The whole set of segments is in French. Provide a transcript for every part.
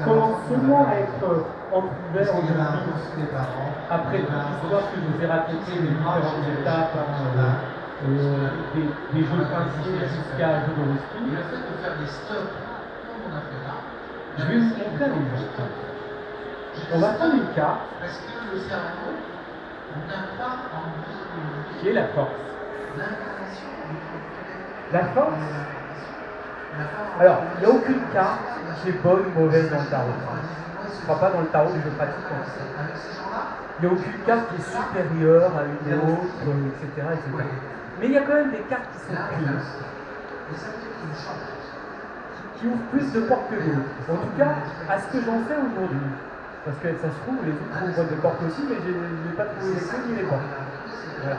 commence seulement à être entrouvert aujourd'hui, après toute l'histoire que je vous ai racontée, les différentes étapes, des jeux princiers jusqu'à Jodorowsky. Je vais vous montrer un exemple. On va prendre une carte qui est la force. La force, alors, il n'y a aucune carte qui est bonne ou mauvaise dans le tarot. Enfin, pas dans le tarot que je pratique. Il n'y a aucune carte qui est supérieure à une autre, etc., etc. Mais il y a quand même des cartes qui sont pures, qui ouvrent plus de portes que d'autres. En tout cas, à ce que j'en sais aujourd'hui. Parce que ça se trouve, les autres ouvrent des portes aussi, mais je n'ai pas trouvé les clés ni les portes. Voilà.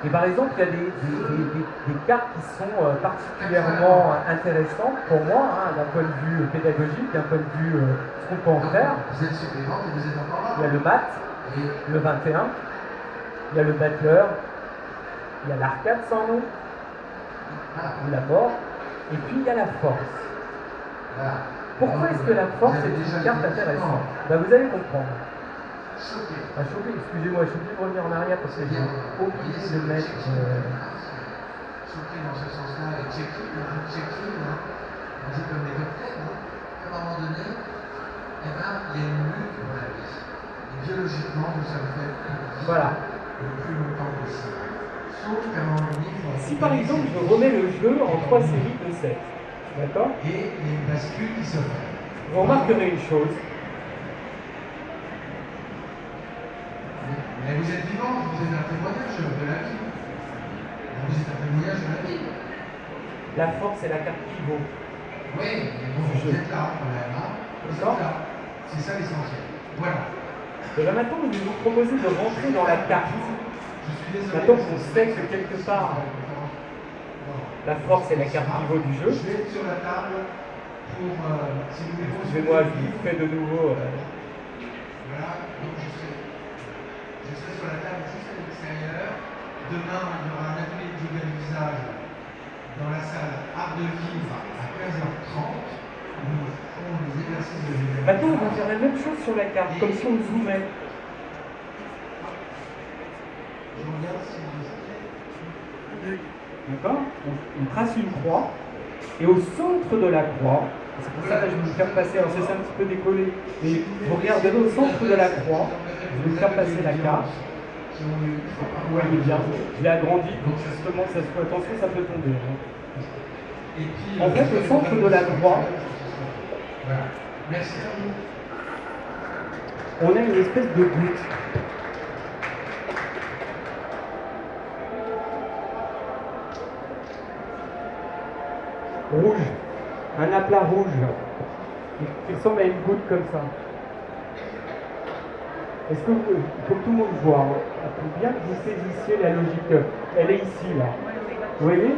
Et par exemple, il y a des cartes qui sont particulièrement intéressantes pour moi, d'un point de vue pédagogique, d'un point de vue ce qu'on peut en faire. Il y a le mat, le 21, il y a le battleur, il y a l'arcade sans nom, ou la mort, et puis il y a la force. Pourquoi est-ce que la force est une carte intéressante? Vous allez comprendre. Excusez-moi, je suis obligé de revenir en arrière parce que j'ai oublié de mettre. Choqué dans ce sens-là, et check-in, on dit comme les docteurs, à un moment donné, il y a une lutte pour la vie. Et biologiquement, nous sommes faits voilà. le plus longtemps possible. Sauf qu'à un moment donné, si par exemple je remets le jeu en 3 séries de 7, d'accord? Et il y a une bascule qui s'opère. Vous remarquerez une chose. Mais vous êtes vivant, vous êtes un témoignage de la vie. Vous êtes un témoignage de la vie. La force, c'est la carte pivot. Oui, mais bon, vous êtes là quand même. D'accord. C'est ça l'essentiel. Voilà. Et là maintenant, je vais vous proposer de rentrer dans la carte. Maintenant qu'on sait que quelque part, la force est la carte pivot du jeu. Je vais être sur la table pour, si vous voulez. Excusez-moi, je vous fais de nouveau. Voilà, donc je serai sur la table juste à l'extérieur. Demain, il y aura un atelier de yoga du visage dans la salle Art de Vivre à 15h30. Nous ferons des exercices de yoga. Maintenant, on va faire la même chose sur la carte, comme si on zoomait. Je regarde si vous... D'accord, on trace une croix, et au centre de la croix, c'est pour ça que je vais vous faire passer, alors c'est un petit peu décollé, mais vous regardez au centre de la croix, je vais vous faire passer la carte. Vous voyez bien, je l'ai agrandi pour que justement ça soit, attention, ça peut tomber. En fait, au centre de la croix, on a une espèce de goutte. Rouge, un aplat rouge, qui ressemble à une goutte comme ça. Est-ce que vous, faut que tout le monde voit, il faut bien que vous saisissiez la logique, elle est ici là. Vous voyez?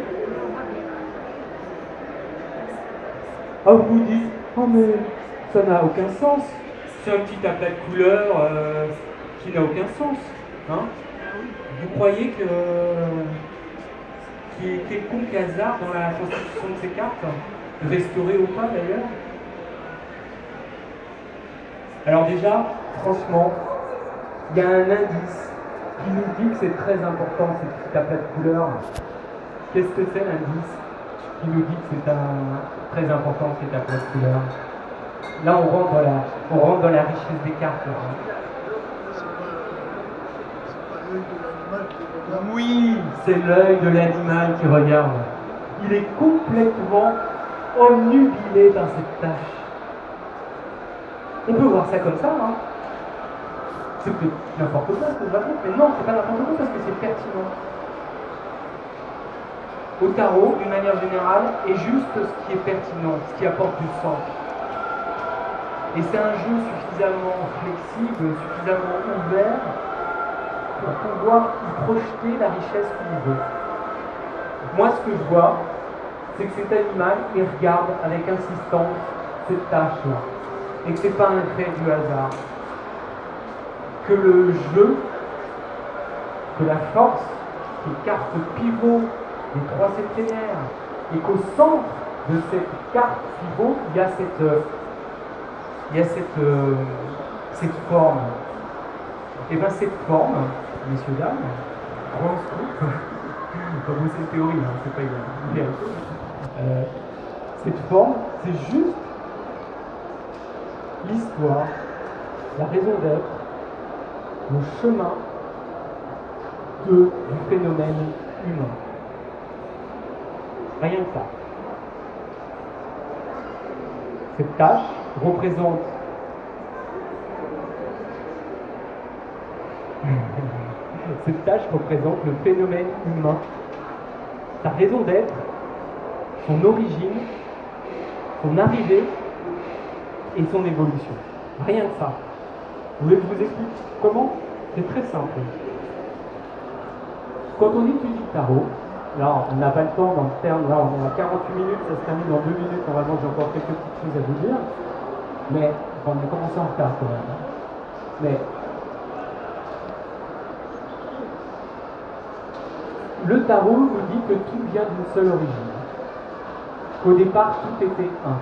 Oh, vous dites, oh mais ça n'a aucun sens. C'est un petit aplat de couleur qui n'a aucun sens. Hein? Vous croyez que qu'il y ait quelconque hasard dans la constitution de ces cartes, restaurées ou pas d'ailleurs? Alors déjà, franchement, il y a un indice qui nous dit que c'est très important ce petit aplat de couleur. Qu'est-ce que c'est l'indice qui nous dit que c'est très important cet aplat de couleur? Là, on rentre dans la richesse des cartes. Oui, c'est l'œil de l'animal qui regarde. Il est complètement omnubilé par cette tâche. On peut voir ça comme ça, hein. C'est peut-être n'importe quoi ce que je raconte, mais non, c'est pas n'importe quoi parce que c'est pertinent. Au tarot, d'une manière générale, est juste ce qui est pertinent, ce qui apporte du sens. Et c'est un jeu suffisamment flexible, suffisamment ouvert pour pouvoir y projeter la richesse qu'on veut. Moi, ce que je vois, c'est que cet animal, il regarde avec insistance cette tâche-là. Et que ce n'est pas un fait du hasard. Que le jeu, que la force, les cartes pivot, les trois septénaires, et qu'au centre de cette carte pivot, il y a cette forme. Et bien cette forme, messieurs, dames, grand scoop, comme c'est une théorie, hein, c'est pas une vérité. Cette forme, c'est juste l'histoire, la raison d'être, le chemin du phénomène humain. Rien que ça. Cette tâche représente le phénomène humain, sa raison d'être, son origine, son arrivée et son évolution. Rien que ça. Vous voulez que je vous explique comment? C'est très simple. Quand on étudie le tarot, là on n'a pas le temps dans le terme, là on a 48 minutes, ça se termine dans 2 minutes, normalement j'ai encore quelques petites choses à vous dire, mais on a commencé en retard quand même. Mais le tarot nous dit que tout vient d'une seule origine, qu'au départ tout était un.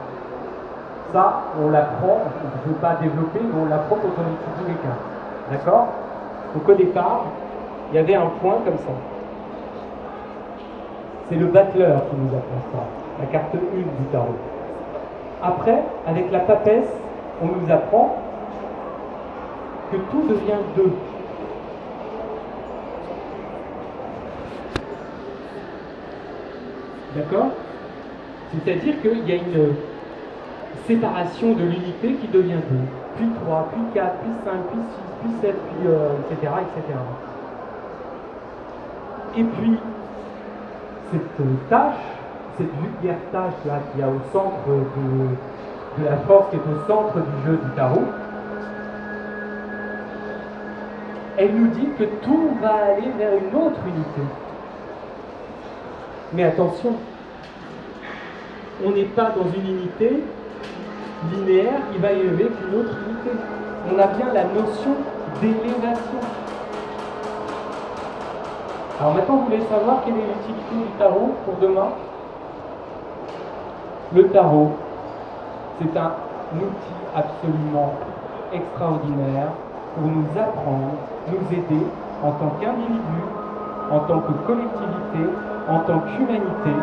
Ça, on l'apprend, je ne veux pas développer, mais on l'apprend quand on étudie les cartes. D'accord? Donc au départ, il y avait un point comme ça. C'est le battleur qui nous apprend ça, la carte 1 du tarot. Après, avec la papesse, on nous apprend que tout devient 2. D'accord? C'est-à-dire qu'il y a une séparation de l'unité qui devient 2, puis 3, puis 4, puis 5, puis 6, puis 7, puis etc., etc. Et puis, cette tâche, cette vulgaire tâche là qui est au centre de la force, qui est au centre du jeu du tarot, elle nous dit que tout va aller vers une autre unité. Mais attention, on n'est pas dans une unité linéaire qui va élever qu'une autre unité. On a bien la notion d'élévation. Alors maintenant, vous voulez savoir quelle est l'utilité du tarot pour demain? Le tarot, c'est un outil absolument extraordinaire pour nous apprendre, nous aider en tant qu'individu, en tant que collectivité, en tant qu'humanité,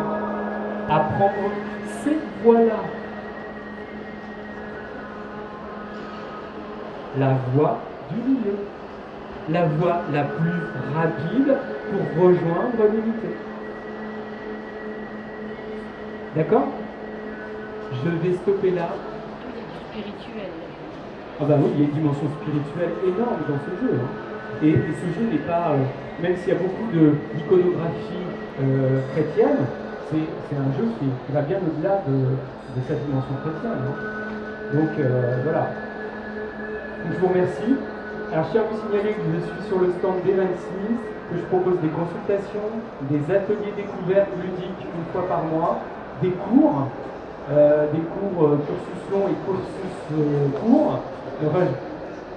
à prendre cette voie-là. La voie du milieu. La voie la plus rapide pour rejoindre l'unité. D'accord? Je vais stopper là. Spirituel. Ah bah oui, il y a une dimension spirituelle énorme dans ce jeu. Hein. Et ce jeu n'est pas, même s'il y a beaucoup d'iconographie chrétienne, c'est un jeu qui va bien au-delà de sa dimension chrétienne. Hein. Donc voilà. Donc, je vous remercie. Alors je tiens à vous signaler que je suis sur le stand D26, que je propose des consultations, des ateliers découvertes ludiques une fois par mois, des cours cursus long et cursus court.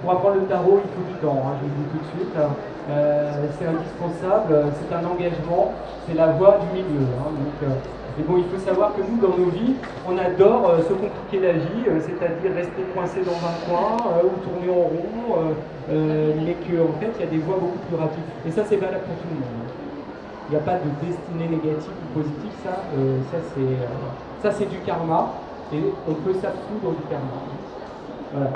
Pour apprendre le tarot, il faut du temps, hein, je vous le dis tout de suite. C'est indispensable, c'est un engagement, c'est la voie du milieu. Hein, mais bon, il faut savoir que nous, dans nos vies, on adore se compliquer la vie, c'est-à-dire rester coincé dans un coin ou tourner en rond, mais qu'en fait, il y a des voies beaucoup plus rapides. Et ça, c'est valable pour tout le monde. Il n'y a pas de destinée négative ou positive, ça c'est du karma, et on peut s'absoudre du karma. Voilà.